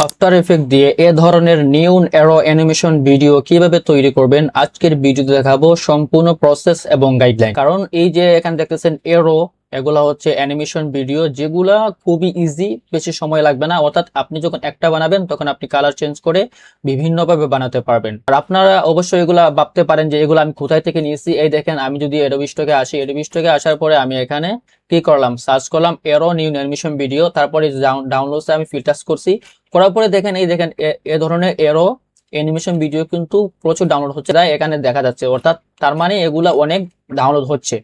After effect দিয়ে এ ধরনের নিউন arrow animation video কিভাবে তৈরি করবেন আজকের ভিডিওতে দেখাবো সম্পূর্ণ প্রসেস এবং গাইডলাইন। কারণ এই যে এখানে দেখতেছেন এরো, এগুলা হচ্ছে অ্যানিমেশন ভিডিও যেগুলা খুবই ইজি, বেশি সময় লাগবে না। অর্থাৎ আপনি যখন একটা বানাবেন তখন আপনি কালার চেঞ্জ করে বিভিন্নভাবে বানাতে পারবেন। আর আপনারা অবশ্যই এগুলা ভাবতে পারেন যে এগুলো আমি কোথায় থেকে নিয়েছি। এই দেখেন, আমি যদি অ্যাডোবি স্টকে আসি, অ্যাডোবি স্টকে আসার পরে আমি এখানে কি করলাম, সার্চ করলাম এরো নিউ অ্যানিমেশন ভিডিও, তারপরে ডাউনলোডসে আমি ফিল্টার করছি। করার পরে দেখেন, এই দেখেন এ ধরনের এরো অ্যানিমেশন ভিডিও কিন্তু প্রচুর ডাউনলোড হচ্ছে, তাই এখানে দেখা যাচ্ছে। অর্থাৎ তার মানে এগুলা অনেক ডাউনলোড হচ্ছে।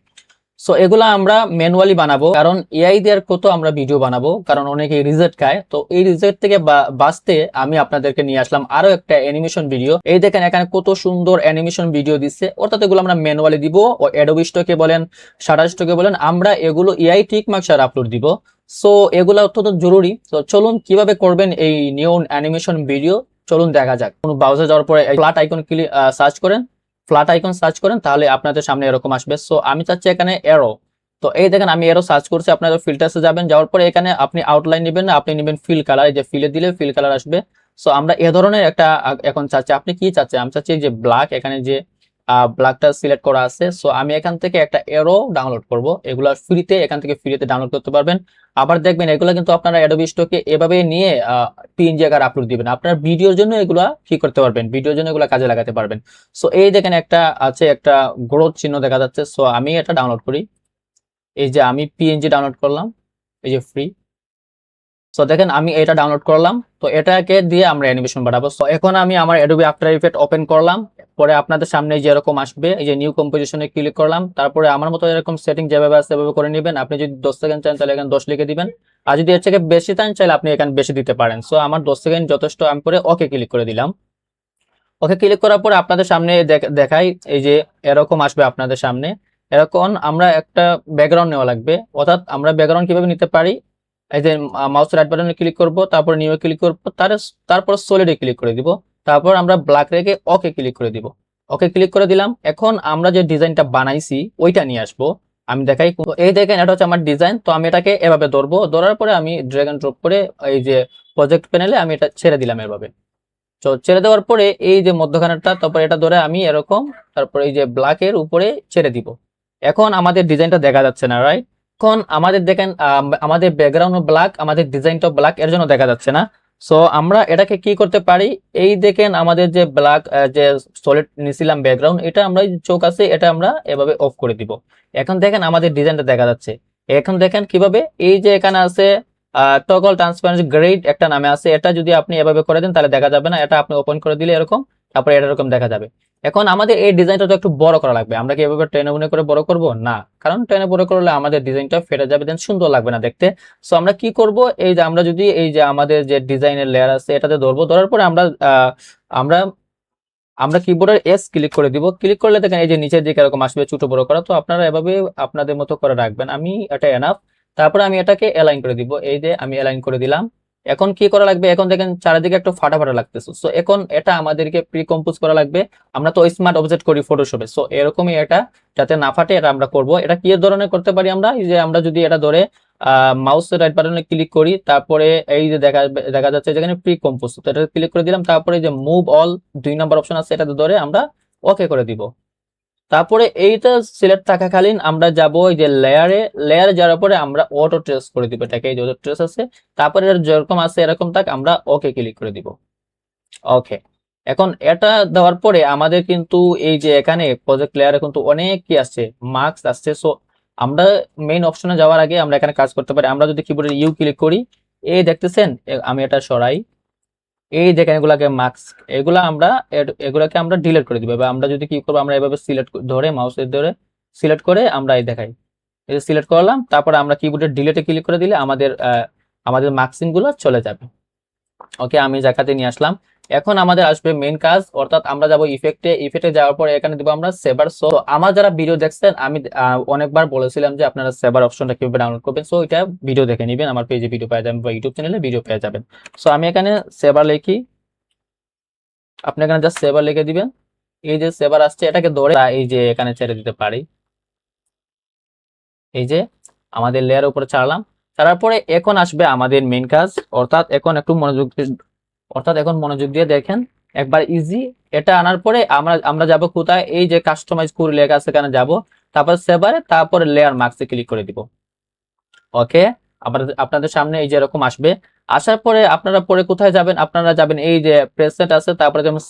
সো এগুলা আমরা ম্যানুয়ালি বানাবো, কারণ এআই দিয়ে কত আমরা ভিডিও বানাবো, কারণ অনেকে রিজেক্ট খায়। তো এই রিজেক্ট থেকে বাঁচতে আমি আপনাদেরকে নিয়ে আসলাম আরো একটা অ্যানিমেশন ভিডিও। এই দেখেন এখানে কত সুন্দর অ্যানিমেশন ভিডিও দিচ্ছে। অর্থাৎ এগুলো আমরা ম্যানুয়ালি দিব, ও অ্যাডোবি স্টকে বলেন, শাটার স্টকে বলেন, আমরা এগুলো এআই টিকমার্ক ছাড়া আপলোড দিব। সো এগুলো অত্যন্ত জরুরি। তো চলুন কিভাবে করবেন এই নিউন অ্যানিমেশন ভিডিও, চলুন দেখা যাক। কোনো ব্রাউজার যাওয়ার পরে ফ্ল্যাট আইকন সার্চ করেন, ফ্ল্যাট আইকন সার্চ করেন, তাহলে আপনাদের সামনে এরকম আসবে। সো আমি চাচ্ছি এখানে এরো। তো এই দেখেন আমি এরো সার্চ করছি, আপনারা ফিল্টারসে যাবেন, যাওয়ার পরে এখানে আপনি আউটলাইন নেবেন না, আপনি নেবেন ফিল কালার। এই যে ফিলে দিলে ফিল কালার আসবে। সো আমরা এ ধরনের একটা এখন চাচ্ছি। আপনি কি চাচ্ছেন? আমি চাচ্ছি যে ব্ল্যাক, এখানে যে ব্ল্যাকটা সিলেক্ট করা আছে। সো আমি এখান থেকে একটা এরো ডাউনলোড করব। এগুলা ফ্রিতে, এখান থেকে ফ্রিতে ডাউনলোড করতে পারবেন। আবার দেখবেন এগুলো কিন্তু আপনারা অ্যাডোবি স্টকে এভাবে নিয়ে পিএনজি আকার আপলোড দিবেন। আপনার ভিডিওর জন্য এগুলা কি করতে পারবেন, ভিডিওর জন্য এগুলা কাজে লাগাতে পারবেন। সো এই দেখেন একটা আছে, একটা গ্রোথ চিহ্ন দেখা যাচ্ছে। সো আমি এটা ডাউনলোড করি। এই যে আমি পিএনজি ডাউনলোড করলাম, এই যে ফ্রি। সো দেখেন আমি এটা ডাউনলোড করলাম। তো এটাকে দিয়ে আমরা অ্যানিমেশন বানাবো। সো এখন আমি আমার অ্যাডোবি আফটার ইফেক্ট ওপেন করলাম। পরে আপনাদের সামনে যেরকম আসবে, এই যে নিউ কম্পোজিশনে ক্লিক করলাম। তারপরে আমার মতো এরকম সেটিং যেভাবে আছে সেভাবে করে নেবেন। আপনি যদি 10 সেকেন্ড চান তাহলে এখানে 10 লিখে দিবেন। আর যদি এর থেকে বেশি চান চাইলে আপনি এখানে বেশি দিতে পারেন। সো আমার 10 সেকেন্ড যথেষ্ট। আমি পরে ওকে ক্লিক করে দিলাম। ওকে ক্লিক করার পরে আপনাদের সামনে দেখাই, এই যে এরকম আসবে আপনাদের সামনে। এরকম আমরা একটা ব্যাকগ্রাউন্ড নেওয়া লাগবে। অর্থাৎ আমরা ব্যাকগ্রাউন্ড কিভাবে নিতে পারি, এই যে মাউসের রাইট বাটনে ক্লিক করব, তারপর নিউ ক্লিক করব, তারপর সলিডে ক্লিক করে দিব। তারপর আমরা ব্ল্যাক রেখে ওকে ক্লিক করে দিব। ওকে ক্লিক করে দিলাম। এখন আমরা যে ডিজাইনটা বানাইছি ওইটা নিয়ে আসবো। আমি দেখাই, এই দেখেন এটা হচ্ছে আমার ডিজাইন। তো আমি এটাকে এভাবে ধরবো, ধরার পরে আমি ড্র্যাগ এন্ড ড্রপ করে এই যে প্রজেক্ট প্যানেলে আমি এটা ছেড়ে দিলাম এভাবে। তো ছেড়ে দেওয়ার পরে এই যে মধ্যখানেরটা, তারপর এটা ধরে আমি এরকম, তারপর এই যে ব্ল্যাকের উপরে ছেড়ে দিব। এখন আমাদের ডিজাইনটা দেখা যাচ্ছে না, রাইট? এখন আমাদের দেখেন আমাদের ব্যাকগ্রাউন্ড ব্ল্যাক, আমাদের ডিজাইনটা ব্ল্যাক, এর জন্য দেখা যাচ্ছে না। সো আমরা এটাকে কি করতে পারি, এই দেখেন আমাদের যে ব্ল্যাক যে সলিড নিছিলাম ব্যাকগ্রাউন্ড, এটা আমরা চোখ আছে এটা আমরা এভাবে অফ করে দিব। এখন দেখেন আমাদের ডিজাইনটা দেখা যাচ্ছে। এখন দেখেন কিভাবে, এই যে এখানে আছে টগল ট্রান্সপারেন্সি গ্রেড একটা নামে আছে, এটা যদি আপনি এভাবে করে দেন তাহলে দেখা যাবে না। এটা আপনি ওপেন করে দিলে এরকম, তারপরে এটা এরকম দেখা যাবে। এখন আমাদের এই ডিজাইনটা তো একটু বড় করা লাগবে। আমরা কি এভাবে টেনে মুনে করে বড় করব না, কারণ টেনে বড় করলে আমাদের ডিজাইনটা ফেটে যাবে, দেন সুন্দর লাগবে না দেখতে। সো আমরা কি করব, এই যে আমরা যদি এই যে আমাদের যে ডিজাইনের লেয়ার আছে এটাতে ধরবো, ধরার পরে আমরা আমরা কিবোর্ডের এস ক্লিক করে দিব। ক্লিক করলে দেখেন এই যে নিচের দিকে এরকম আসবে ছোট বড় করা। তো আপনারা এভাবে আপনাদের মতো করে রাখবেন, আমি এটা এনাফ। তারপরে আমি এটাকে অ্যালাইন করে দিব। এই যে আমি অ্যালাইন করে দিলাম। এখন কি করা লাগবে, এখন দেখেন চারিদিকে একটু ফাটা ফাটা লাগতেছে। সো এখন এটা আমাদেরকে প্রি কম্পোজ করা লাগবে। আমরা তো স্মার্ট অবজেক্ট করি ফটোশপে। সো এরকমই এটা যাতে না ফাটে এটা আমরা করব। এটা কি ধরনের করতে পারি আমরা, এই যে আমরা যদি এটা ধরে মাউসের রাইট বাটনে ক্লিক করি, তারপরে এই যে দেখা যাচ্ছে যেখানে প্রি কম্পোজ, তো এটা ক্লিক করে দিলাম। তারপরে যে মুভ অল 2 নম্বর অপশন আছে, এটা ধরে আমরা ওকে করে দিব। তারপরে এইটা সিলেক্ট থাকাকালীন আমরা যাব এই যে লেয়ারে যাওয়ার পরে আমরা অটো ট্রেস করে দিব এটাকে, এই যে অটো ট্রেস আছে। তারপরে যেরকম আছে এরকম থাক, আমরা ওকে ক্লিক করে দিব। ওকে। এখন এটা দেওয়ার পরে আমাদের কিন্তু এই যে এখানে প্রজেক্ট লেয়ারে কিন্তু অনেক কি আসছে, মার্কস আসছে। সো আমরা মেইন অপশনে যাওয়ার আগে আমরা এখানে কাজ করতে পারি। আমরা যদি কিবোর্ডে ইউ ক্লিক করি, এই দেখতেছেন আমি এটা সরাই, এই দেখেন এগুলাকে মার্কস, এগুলাকে আমরা ডিলিট করে দিব। বা আমরা যদি কি করবো, আমরা এভাবে সিলেক্ট ধরে মাউসের ধরে সিলেক্ট করে আমরা এই দেখাই, এই যে সিলেক্ট করলাম। তারপরে আমরা কিবোর্ডের ডিলিটে ক্লিক করে দিলে আমাদের মার্কসিং গুলো চলে যাবে। ওকে, আমি জায়গাতে নিয়ে আসলাম। এখন আমাদের আসবে মেইন কাজ, অর্থাৎ আমরা যাব ইফেক্টে যাওয়ার পরে এখানে দিব আমরা সেভার। সো আমার যারা ভিডিও দেখছেন, আমি অনেকবার বলেছিলাম যে আপনারা সেভার অপশনটা কিভাবে ডাউনলোড করবেন। সো এটা ভিডিও দেখে নেবেন, আমার পেজে ভিডিও পেয়ে যাবেন বা ইউটিউব চ্যানেলে ভিডিও পেয়ে যাবেন। সো আমি এখানে সেভার লিখি, আপনি এখানে জাস্ট সেভার লিখে দিবেন। এই যে সেভার আসছে এটাকে ধরে এই যে এখানে ছেড়ে দিতে পারি। এই যে আমাদের লেয়ার উপরে ছাড়লাম। ছাড়ার পরে এখন আসবে আমাদের মেইন কাজ, অর্থাৎ এখন একটু মনোযোগ অর্থাৎ এখন মনোযোগ দিয়ে দেখেন, একবার ইজি। এটা আনার পরে আমরা আমরা যাব কোথায়, এই যে কাস্টমাইজ করে লেখা আছে এখানে যাব, তারপর সেভারে, তারপরে লেয়ার মার্কসে ক্লিক করে দিব। ওকে, আপনাদের সামনে এই যে এরকম আসবে। আসার পরে আপনারা পরে কোথায় যাবেন, আপনারা যাবেন এই যে প্রেসেট আছে, তারপরে যেমন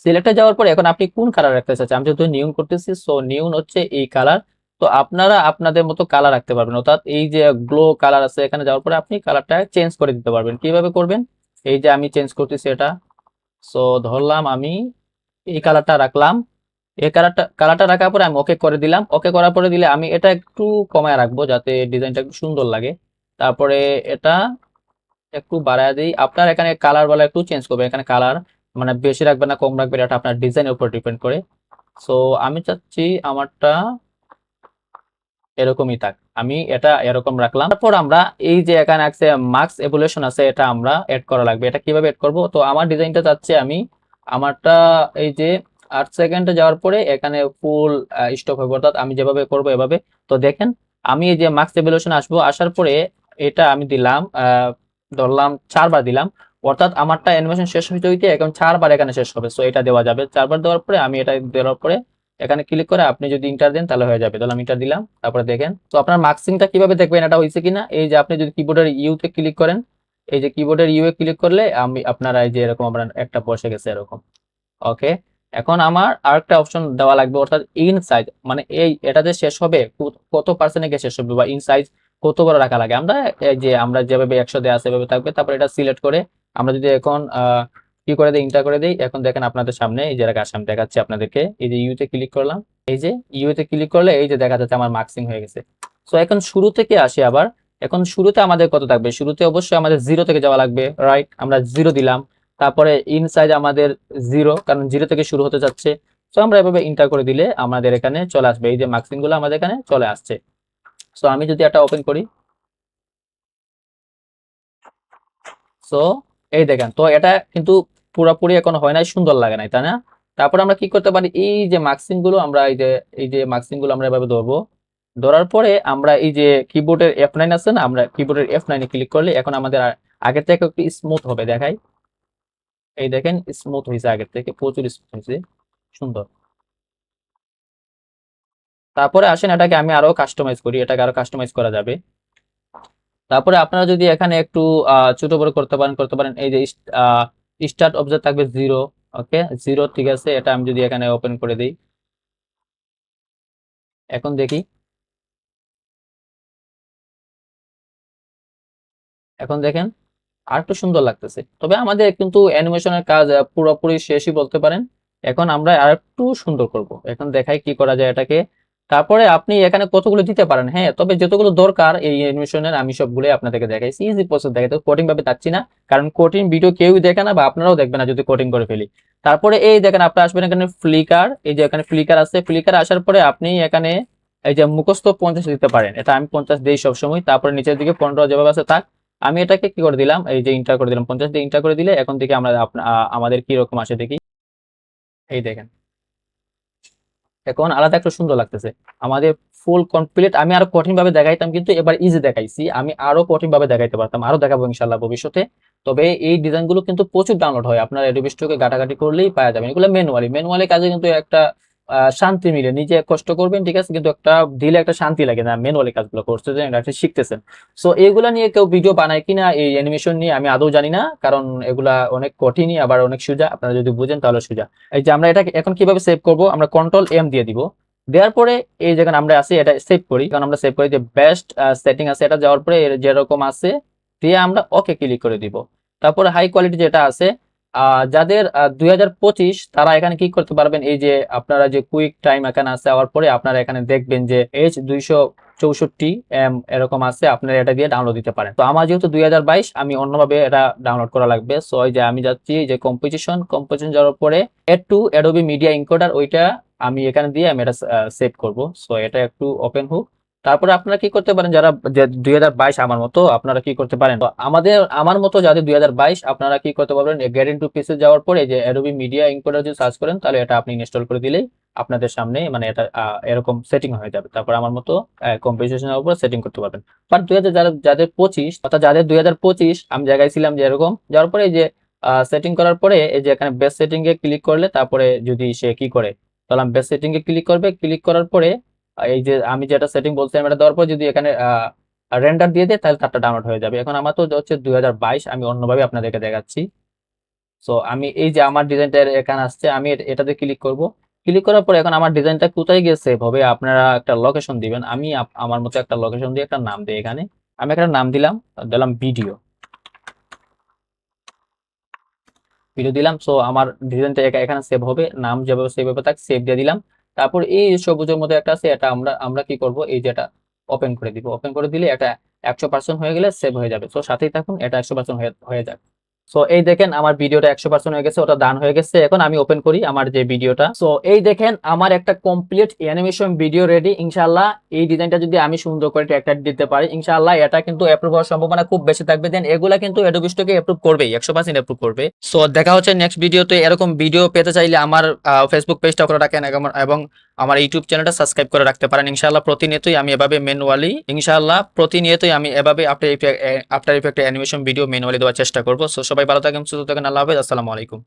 সিলেক্টে যাওয়ার পরে এখন আপনি কোন কালার রাখতে চাচ্ছেন। আমি যেহেতু নিউন করতেছি, সো নিউন হচ্ছে এই কালার। তো আপনারা আপনাদের মতো কালার রাখতে পারবেন, অর্থাৎ এই যে গ্লো কালার আছে এখানে যাওয়ার পরে আপনি কালারটা চেঞ্জ করে দিতে পারবেন। কিভাবে করবেন, এই যে আমি চেঞ্জ করতেছি এটা। সো ধরলাম আমি এই কালারটা রাখলাম, এই কালারটা রাখার পরে আমি ওকে করে দিলাম। ওকে করার পরে দিলে আমি এটা একটু কমায় রাখবো যাতে ডিজাইনটা একটু সুন্দর লাগে। তারপরে এটা একটু বাড়ায় দিই। আপনার এখানে কালার বলা একটু চেঞ্জ করবে, এখানে কালার মানে বেশি রাখবেন না কম রাখবেন, এটা আপনার ডিজাইনের উপর ডিপেন্ড করে। সো আমি চাচ্ছি আমারটা এরকমই থাক, আমি এটা এরকম রাখলাম। তারপর আমরা এই যে এখানে আছে মার্কস এভুলেশন আছে, এটা আমরা এড করা লাগবে। এটা কিভাবে এড করব, তো আমার ডিজাইনটা চাচ্ছি আমি আমারটা এই যে 8 সেকেন্ডে যাওয়ার পরে এখানে ফুল স্টপ হবে, অর্থাৎ আমি যেভাবে করব এভাবে। তো দেখেন আমি এই যে মার্কস এভুলেশন আসবো, আসার পরে এটা আমি দিলাম ধরলাম 4 বার দিলাম, অর্থাৎ আমারটা অ্যানিমেশন শেষ হইতে হইতে এখন 4 বার এখানে শেষ হবে। সো এটা দেওয়া যাবে 4 বার দেওয়ার পরে আমি এটা দেওয়ার পরে এখানে ক্লিক করে আপনি যদি ইন্টার দেন তাহলে হয়ে যাবে। তাহলে আমি ইন্টার দিলাম, তারপরে দেখেন। তো আপনার মার্কসিংটা কিভাবে দেখবেন এটা হয়েছে কিনা, এই যে আপনি যদি কিবোর্ডের ইউতে ক্লিক করেন, এই যে কিবোর্ডের ইউ এ ক্লিক করলে আমি আপনারা এই যে এরকম আপনার একটা বসে গেছে এরকম। ওকে, এখন আমার আরেকটা অপশন দেওয়া লাগবে, অর্থাৎ ইন সাইজ, মানে এই এটা যে শেষ হবে কত পার্সেন্টে গিয়ে শেষ হবে, বা ইন সাইজ কত বড় রাখা লাগে। আমরা এই যে আমরা যেভাবে 100 দেওয়া আছে সেভাবে থাকবে। তারপর এটা সিলেক্ট করে আমরা যদি এখন কি করে দিই, ইন্টার করে দিই, এখন দেখেন আপনাদের সামনে এই যে আমি দেখাচ্ছি আপনাদেরকে, এই যে ইউতে ক্লিক করলাম, এই যে ইউতে ক্লিক করলে এই যে দেখা যাচ্ছে আমার মার্কসিং হয়ে গেছে। সো এখন শুরু থেকে আসি আবার। এখন শুরুতে আমাদের কত থাকবে, শুরুতে অবশ্যই আমাদের 0 থেকে যাওয়া লাগবে, রাইট? আমরা 0 দিলাম। তারপরে ইন সাইজ আমাদের 0, কারণ 0 থেকে শুরু হতে যাচ্ছে। সো আমরা এভাবে ইন্টার করে দিলে আমাদের এখানে চলে আসবে, এই যে মার্কসিং গুলো আমাদের এখানে চলে আসছে। সো আমি যদি এটা ওপেন করি, সো এই দেখেন, তো এটা কিন্তু পুরোপুরি এখন হয় নাই, সুন্দর লাগে নাই, তাই না? তারপর আমরা কি করতে পারি, এই যে মার্কসিং গুলো আমরা এই যে মার্কসিং গুলো আমরা এভাবে ধরবো। ধরার পরে আমরা এই যে কিবোর্ডের F9 আছে না, আমরা কিবোর্ডের F9 এ ক্লিক করলে এখন আমাদের আগের থেকে একটু স্মুথ হবে, দেখাই। এই দেখেন স্মুথ হয়েছে, আগের থেকে প্রচুর স্মুথ হয়েছে, সুন্দর। তারপরে আসেন এটাকে আমি আরো কাস্টমাইজ করি, এটাকে আরো কাস্টমাইজ করা যাবে। তারপরে আপনারা যদি এখানে একটু ছোট বড় করতে পারেন এই যে স্টার্ট অবজেক্ট থাকবে 0। ওকে, 0 ঠিক আছে। এটা আমি যদি এখানে ওপেন করে দিই, এখন দেখি, এখন দেখেন আর একটু সুন্দর লাগতেছে। তবে আমাদের কিন্তু অ্যানিমেশনের কাজ পুরোপুরি শেষই বলতে পারেন। এখন আমরা আর একটু সুন্দর করব, এখন দেখাই কি করা যায় এটাকে। তারপরে আপনি এখানে কতগুলো দিতে পারেন, হ্যাঁ, তবে যতগুলো দরকার এই অ্যানিমেশনের আমি সবগুলো আপনাদেরকে দেখাইছি, ইজি প্রসেস দেখাই, তো কঠিন ভাবে চাচ্ছি না, কারণ কঠিন ভিডিও কেউই দেখে না বা আপনারাও দেখবেন না যদি কঠিন করে ফেলি। তারপরে এই দেখেন আপনি আসবেন এখানে ফ্লিকার, এই যে এখানে ফ্লিকার আছে, ফ্লিকার আসার পরে আপনি এখানে এই যে মুখস্থ 50 দিতে পারেন, এটা আমি 50 দিই সবসময়। তারপরে নিচের দিকে 15 যেভাবে আছে থাক। আমি এটাকে কি করে দিলাম, এই যে ইন্টার করে দিলাম, 50 দিয়ে ইন্টার করে দিলে এখন থেকে আমরা আমাদের কি রকম আসে দেখি। এই দেখেন এখন আলাদা একটা সুন্দর লাগতেছে আমাদের ফুল কমপ্লিট। আমি আরো কঠিন ভাবে দেখাইতাম কিন্তু এবার ইজি দেখাইছি, আমি আরো কঠিন ভাবে দেখাইতে পারতাম, আরো দেখাবো ইনশাল্লাহ ভবিষ্যতে। তবে এই ডিজাইন গুলো কিন্তু প্রচুর ডাউনলোড হয়, আপনার অ্যাডোবি স্টোরে ঘাটাঘাটি করলেই পাওয়া যাবে। এগুলো ম্যানুয়ালি কাজে কিন্তু একটা শান্তি মিলে, নিজে কষ্ট করবেন ঠিক আছে, কিন্তু একটা দিলে একটা শান্তি লাগে না ম্যানুয়ালি কাজগুলো করতেছেন, এটা শিখতেছেন। সো এগুলা নিয়ে কেউ ভিডিও বানায় কিনা এই অ্যানিমেশন নিয়ে আমি আদৌ জানি না, কারণ এগুলা অনেক কঠিনই আবার অনেক সোজা, আপনারা যদি বুঝেন তাহলে সোজা। এই যে আমরা এটা এখন কিভাবে সেভ করব, আমরা কন্ট্রোল এম দিয়ে দিব। দেওয়ার পরে এই যেখানে আমরা আছি এটা সেভ করি, কারণ আমরা সেভ করি যে বেস্ট সেটিং আছে, এটা যাওয়ার পরে যেরকম আছে দিয়ে আমরা ওকে ক্লিক করে দিব। তারপরে হাই কোয়ালিটি যেটা আছে, যাদের 2025 তারা এখানে কি করতে পারবেন, এই যে আপনারা যে কুইক টাইম এখানে আছে আওয়ার পরে আপনারা এখানে দেখবেন যে H264 এরকম আছে, আপনারা এটা দিয়ে ডাউনলোড দিতে পারেন। তো আমার যেহেতু 2022 আমি অন্যভাবে এটা ডাউনলোড করা লাগবে। সো এই যে আমি যাচ্ছি যে কম্পোজিশন যাওয়ার পরে add to Adobe media encoder, ওইটা আমি এখানে দিয়ে আমি এটা সেভ করব। সো এটা একটু ওপেন হোক। তারপরে আপনারা কি করতে পারেন, যারা 2022 আমার মতো আপনারা কি করতে পারেন, তো আমার মতো যাদের 2022 আপনারা কি করতে পারবেন, গেট ইনটু পিসে যাওয়ার পরে যে অ্যাডোবি মিডিয়া এনকোডার যদি সার্চ করেন তাহলে এটা আপনি ইনস্টল করে দিলেই আপনাদের সামনে মানে এটা এরকম সেটিং হয়ে যাবে। তারপর আমার মতো কম্পোজিশনের উপর সেটিং করতে পারবেন। বাট 2000 যাদের 25, অর্থাৎ যাদের 2025 আমি জায়গায় ছিলাম যে এরকম যাওয়ার পরে যে সেটিং করার পরে এই যে এখানে বেস সেটিং এ ক্লিক করলে তারপরে যদি সে কি করে, তাহলে বেস সেটিং এ ক্লিক করবে, ক্লিক করার পরে এই যে আমি যেটা সেটিং বলছিলাম এটা দেওয়ার পর যদি এখানে রেন্ডার দিয়ে দেয় তাহলে তারটা ডাউনলোড হয়ে যাবে। এখন আমার তো হচ্ছে 2022, আমি অন্যভাবে আপনাদেরকে দেখাচ্ছি। সো আমি এই যে আমার ডিজাইনটা এখানে আসছে, আমি এটাতে ক্লিক করব। ক্লিক করার পরে এখন আমার ডিজাইনটা কোথায় গিয়ে সেভ হবে, আপনারা একটা লোকেশন দিবেন। আমি আমার মতো একটা লোকেশন দিয়ে একটা নাম দিই। এখানে আমি একটা নাম দিলাম, দিলাম ভিডিও, ভিডিও দিলাম। সো আমার ডিজাইনটা এখানে সেভ হবে, নাম যেভাবে সেভ হবে তাকে সেভ দিয়ে দিলাম। তারপর এই সবুজের মধ্যে একটা আছে, এটা আমরা আমরা কি করব, এই যেটা ওপেন করে দিব। ওপেন করে দিলে এটা 100% হয়ে গেলে সেভ হয়ে যাবে। সো সাথেই থাকুন, এটা 100% হয়ে যাবে। সো এই দেখেন আমার ভিডিওটা 100% হয়ে গেছে, ওটা ডান হয়ে গেছে। এখন আমি ওপেন করি আমার যে ভিডিওটা। সো এই দেখেন আমার একটা কমপ্লিট অ্যানিমেশন ভিডিও রেডি। ইনশাআল্লাহ এই ডিজাইনটা যদি আমি সুন্দর করে ট্যাগ দিতে পারি, ইনশাআল্লাহ এটা কিন্তু অ্যাপ্রুভ হওয়ার সম্ভাবনা খুব বেশি থাকবে। দেন এগুলা কিন্তু অ্যাডোবি স্টকে অ্যাপ্রুভ করবেই, 100% অ্যাপ্রুভ করবে। সো দেখা হচ্ছে নেক্সট ভিডিওতে। এরকম ভিডিও পেতে চাইলে আমার ফেসবুক পেজটা করে রাখেন এবং আমার ইউটিউব চ্যানেলটা সাবস্ক্রাইব করে রাখতে পারেন। ইনশাআল্লাহ প্রতিনিয়তই আমি এভাবে ম্যানুয়ালি, ইনশাআল্লাহ প্রতিনিয়তই আমি এভাবে after effect animation video manually দেওয়ার চেষ্টা করব। সো সবাই ভালো থাকেন, সুস্থ থাকেন, আল্লাহ হাফেজ, আসসালামু আলাইকুম।